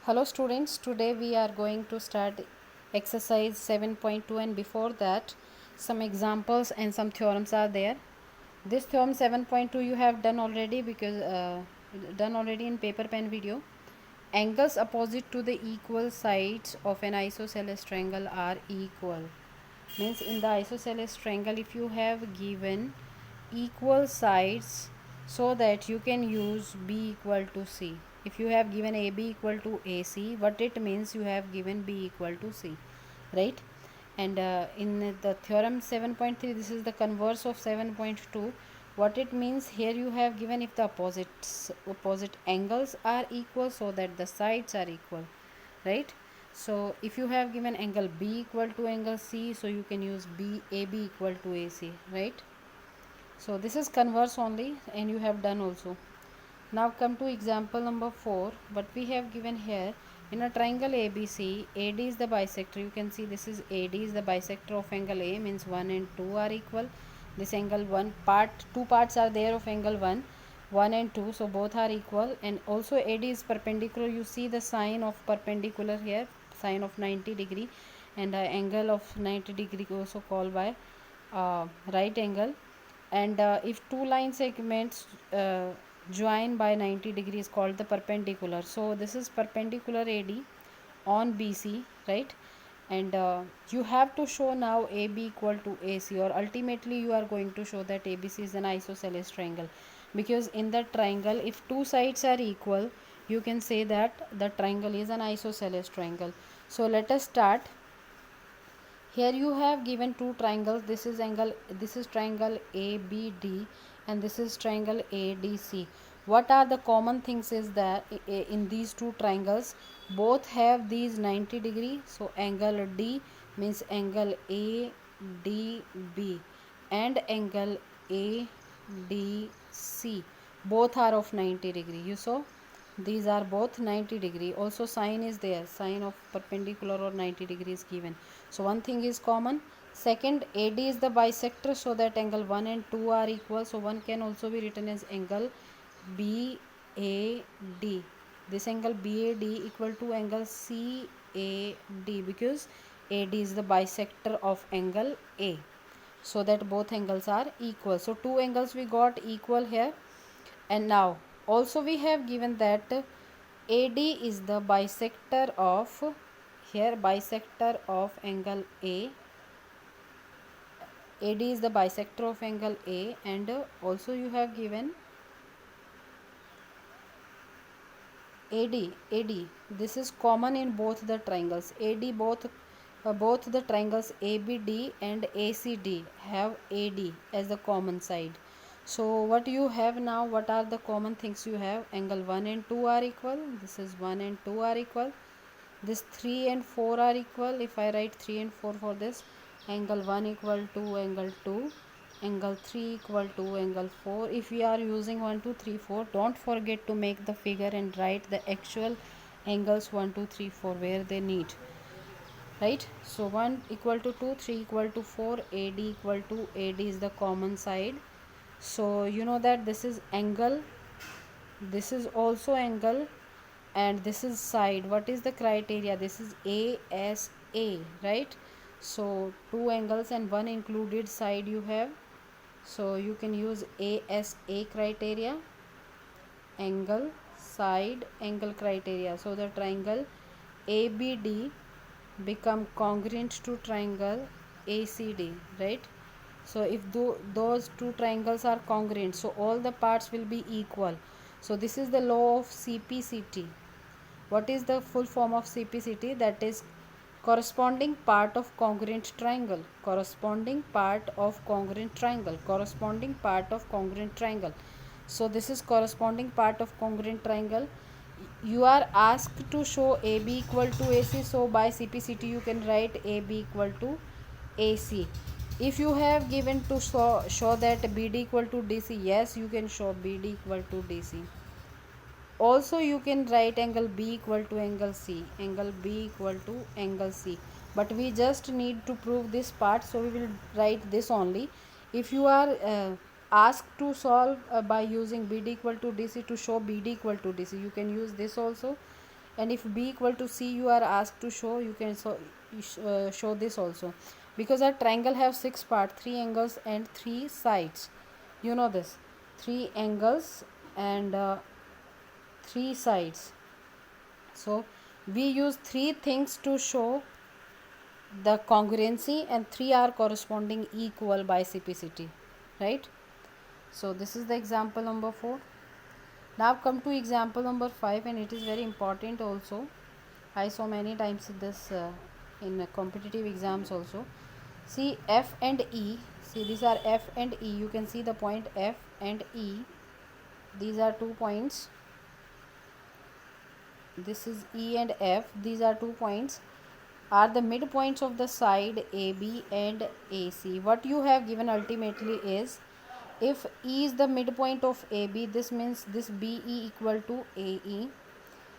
Hello students, today we are going to start exercise 7.2, and before that some examples and some theorems are there. This theorem 7.2 you have done already because done already in paper pen video. Angles opposite to the equal sides of an isosceles triangle are equal. Means in the isosceles triangle, if you have given equal sides, so that you can use b equal to c. If you have given ab equal to ac, what it means, you have given b equal to c, right? And in the theorem 7.3, this is the converse of 7.2. What it means here, you have given if the opposite angles are equal, so that the sides are equal, right? So if you have given angle b equal to angle c, so you can use ab equal to ac, right? So this is converse only, and you have done also. Now come to example number 4. What we have given here, in a triangle ABC, AD is the bisector. You can see this is AD is the bisector of angle A, means 1 and 2 are equal. This angle 1 part, two parts are there of angle 1 and 2, so both are equal. And also AD is perpendicular. You see the sign of perpendicular here, sign of 90 degree, and angle of 90 degree also called by right angle. And if two line segments join by 90 degrees called the perpendicular, so this is perpendicular AD on BC, right? And you have to show now AB equal to AC, or ultimately you are going to show that ABC is an isosceles triangle, because in the triangle, if two sides are equal, you can say that the triangle is an isosceles triangle. So let us start. Here you have given two triangles. This is triangle ABD, and this is triangle ADC. What are the common things is that in these two triangles, both have these 90 degree. So angle D means angle ADB, and angle ADC, both are of 90 degree. You saw these are both 90 degree. Also sign is there, sign of perpendicular or 90 degree is given. So one thing is common. Second, AD is the bisector, so that angle 1 and 2 are equal. So one can also be written as angle BAD. This angle BAD equal to angle CAD, because AD is the bisector of angle A, so that both angles are equal. So two angles we got equal here. And now also we have given that AD is the bisector of, here bisector of angle A. AD is the bisector of angle A, and also you have given AD. This is common in both the triangles. AD, both the triangles ABD and ACD have AD as the common side. So what you have now, what are the common things you have? Angle 1 and 2 are equal. This is 1 and 2 are equal. This 3 and 4 are equal. If I write 3 and 4 for this, angle 1 equal to angle 2, angle 3 equal to angle 4. If we are using 1 2 3 4, don't forget to make the figure and write the actual angles 1 2 3 4 where they need, right? So 1 equal to 2, 3 equal to 4, AD equal to AD is the common side. So you know that this is angle, this is also angle, and this is side. What is the criteria? This is ASA, right? So two angles and one included side you have, so you can use ASA criteria, angle, side, angle criteria. So the triangle ABD become congruent to triangle ACD, right? So if those two triangles are congruent, so all the parts will be equal. So this is the law of CPCT. What is the full form of CPCT? That is corresponding part of congruent triangle, corresponding part of congruent triangle, corresponding part of congruent triangle. So this is corresponding part of congruent triangle. You are asked to show AB equal to AC, so by CPCT you can write AB equal to AC. If you have given to show that BD equal to DC, yes, you can show BD equal to DC. Also you can write angle B equal to angle C, angle B equal to angle C, but we just need to prove this part, so we will write this only. If you are asked to solve by using BD equal to DC to show BD equal to DC, you can use this also. and if B equal to C you are asked to show, you can show this also, because a triangle have 6 parts, 3 angles and 3 sides. You know this, 3 angles and 3 sides. So we use 3 things to show the congruency, and 3 are corresponding equal by CPCT, right? So this is the example number 4. Now come to example number 5, and it is very important also. I saw many times this in competitive exams also. See F and E. See, these are F and E. You can see the point F and E. These are 2 points. This is E and F. These are 2 points. Are the midpoints of the side AB and AC. What you have given ultimately is, if E is the midpoint of AB, this means this BE equal to AE.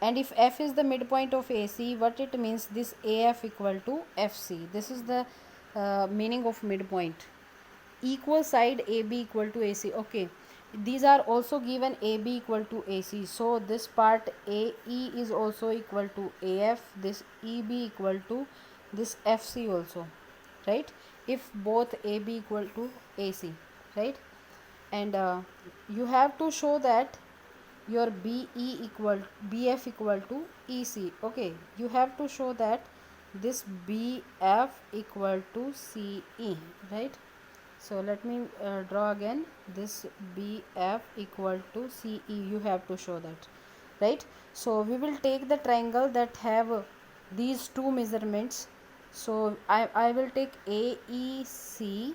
And if F is the midpoint of AC, what it means, this AF equal to FC. This is the meaning of midpoint. Equal side AB equal to AC. Okay, these are also given AB equal to AC, so this part AE is also equal to AF, this EB equal to this FC also, right? If both AB equal to AC, right? And you have to show that your BF equal to EC. Okay, you have to show that this BF equal to CE, right? So let me draw again this BF equal to CE. You have to show that, right? So we will take the triangle that have these two measurements. So I will take AEC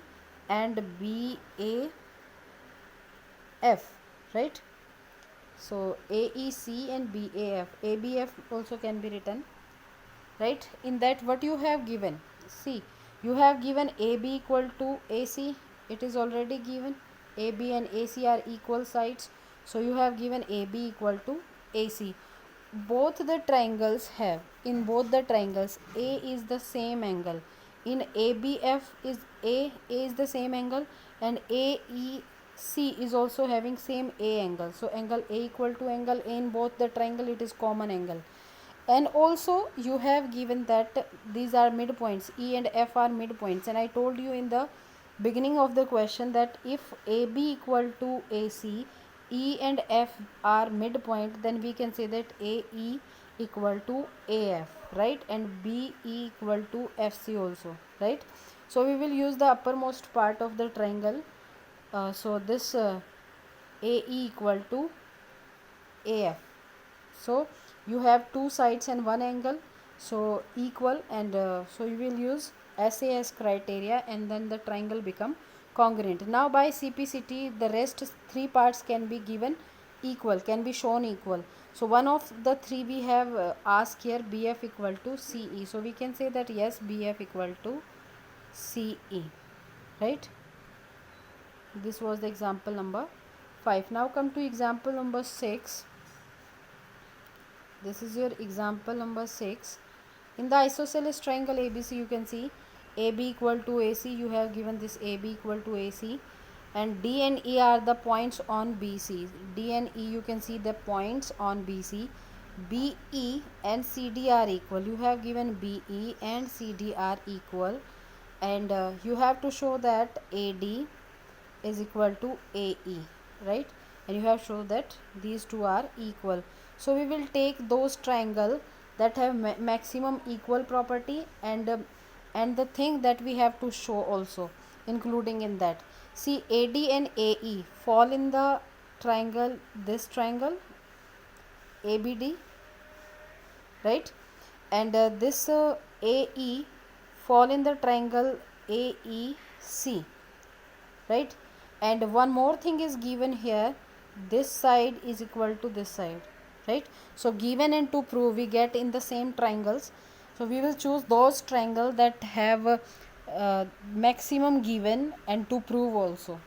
and BAF, right? So AEC and BAF, ABF also can be written, right? In that, what you have given, see, you have given AB equal to AC. It is already given. AB and AC are equal sides, so you have given AB equal to AC. Both the triangles have, in both the triangles, A is the same angle. In ABF is A is the same angle, and AEC is also having same A angle. So angle A equal to angle A in both the triangle, it is common angle. And also you have given that these are midpoints, E and F are midpoints, and I told you in the beginning of the question that if AB equal to AC, E and F are midpoint, then we can say that AE equal to AF, right? And BE equal to FC also, right? So we will use the uppermost part of the triangle. So this AE equal to AF. So you have two sides and one angle, so equal, and so you will use SAS criteria, and then the triangle become congruent. Now by CPCT, the rest 3 parts can be given equal, can be shown equal. So one of the 3 we have asked here, BF equal to CE. So we can say that yes, BF equal to CE, right? This was the example number 5. Now come to example number 6. This is your example number 6. In the isosceles triangle ABC, you can see AB equal to AC. You have given this AB equal to AC, and D and E are the points on BC. D and E, you can see the points on BC. BE and CD are equal. You have given BE and CD are equal, and you have to show that AD is equal to AE, right? And you have shown that these two are equal. So we will take those triangle that have maximum equal property, and the thing that we have to show also including in that. See, AD and AE fall in the triangle, this triangle ABD, right? And this AE fall in the triangle AEC, right? And one more thing is given here, this side is equal to this side, right? So given and to prove, we get in the same triangles, so we will choose those triangles that have maximum given and to prove also,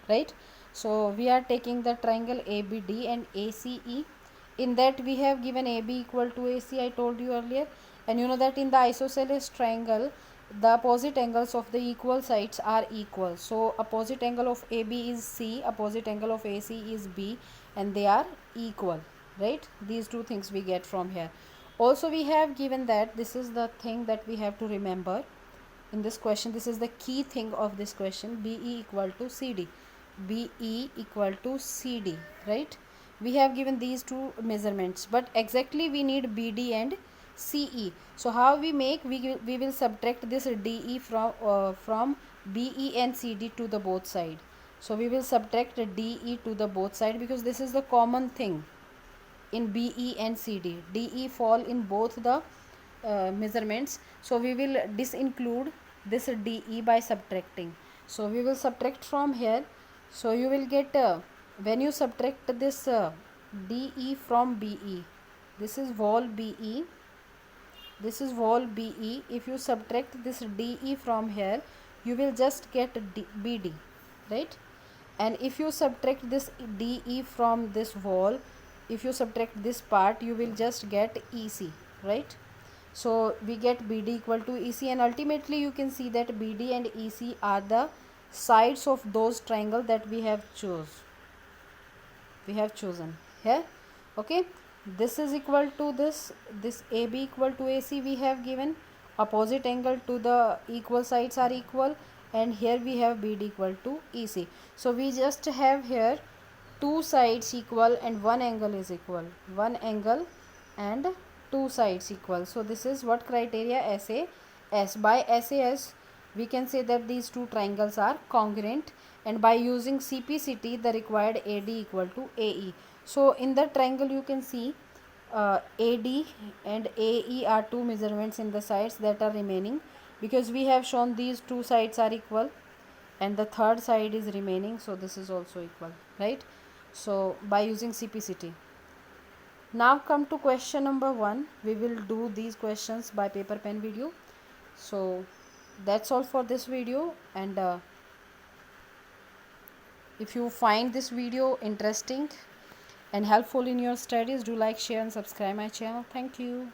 right? So we are taking the triangle ABD and ACE. In that we have given AB equal to AC, I told you earlier, and you know that in the isosceles triangle, the opposite angles of the equal sides are equal. So opposite angle of AB is C, opposite angle of AC is B, and they are equal, right? These two things we get from here. Also we have given that this is the thing that we have to remember in this question. This is the key thing of this question. BE equal to CD, BE equal to CD, right? We have given these two measurements, but exactly we need BD and CE. So how we make, we will subtract this DE from BE and CD to the both side. So we will subtract DE to the both side, because this is the common thing in BE and CD. DE fall in both the measurements, so we will disinclude this DE by subtracting. So we will subtract from here. So you will get when you subtract this DE from BE, this is wall BE, this is wall BE. If you subtract this DE from here, you will just get BD, right? And if you subtract this DE from this wall, if you subtract this part, you will just get EC, right? So we get BD equal to EC, and ultimately you can see that BD and EC are the sides of those triangle that we have chosen here. Okay, this is equal to this AB equal to AC we have given, opposite angle to the equal sides are equal, and here we have BD equal to EC. So we just have here two sides equal and one angle is equal, one angle and two sides equal. So this is what criteria SAS. By SAS we can say that these two triangles are congruent, and by using CPCT the required AD equal to AE. So in the triangle you can see AD and AE are two measurements in the sides that are remaining, because we have shown these two sides are equal and the third side is remaining, so this is also equal, right? So by using CPCT. Now come to question number 1. We will do these questions by paper pen video. So that's all for this video, and if you find this video interesting and helpful in your studies, do like, share and subscribe my channel. Thank you.